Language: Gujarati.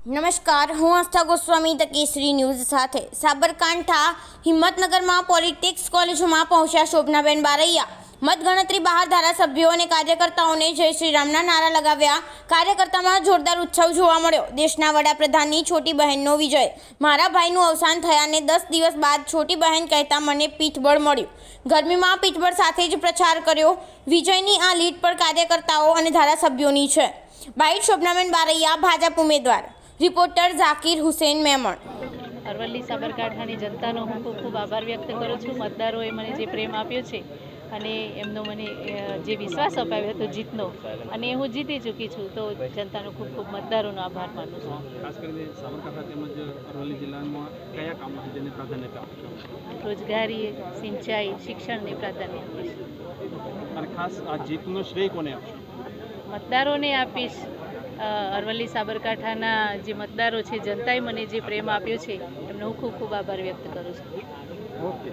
નમસ્કાર, હું આસ્થા ગોસ્વામી ધ કેસરી ન્યૂઝ સાથે સાબરકાંઠા હિંમતનગરમાં પોલિટેક્સ કોલેજમાં પહોંચ્યા શોભનાબેન બારૈયા. મતગણતરી બહાર ધારાસભ્યો અને કાર્યકર્તાઓને જય શ્રી રામના નારા લગાવ્યા. કાર્યકર્તામાં જોરદાર ઉત્સવ જોવા મળ્યો. દેશના વડાપ્રધાનની છોટી બહેનનો વિજય. મારા ભાઈનું અવસાન થયાને 10 દિવસ બાદ છોટી બહેન કહેતા મને પીઠબળ મળ્યું. ગરમીમાં પીઠબળ સાથે જ પ્રચાર કર્યો. વિજયની આ લીડ પર કાર્યકર્તાઓ અને ધારાસભ્યોની છે. બાઇટ શોભનાબેન બારૈયા, ભાજપ ઉમેદવાર. રિપોર્ટર ઝાકીર હુસેન મેમણ. અરવલ્લી સાબરકાંઠાની જનતાનો હું ખૂબ ખૂબ આભાર વ્યક્ત કરું છું. મતદારોએ મને જે પ્રેમ આપ્યો છે અને એમનો મને જે વિશ્વાસ અપાવ્યો હતો જીતનો, અને હું જીતી ચૂકી છું, તો જનતાનો ખૂબ ખૂબ મતદારોનો આભાર માનું છું. ખાસ કરીને સાબરકાંઠા તેમજ અરવલ્લી જિલ્લામાં કયા કામો છે જેને પ્રાધાન્યતા આપશો? રોજગારી, સિંચાઈ, શિક્ષણને પ્રાધાન્ય આપીશ. અને ખાસ આ જીતનો શ્રેય કોને આપશો? મતદારોને આપીશ. અરવલ્લી સાબરકાંઠાના જે મતદારો છે, જનતાએ મને જે પ્રેમ આપ્યો છે, એમનો હું ખૂબ ખૂબ આભાર વ્યક્ત કરું છું. ઓકે.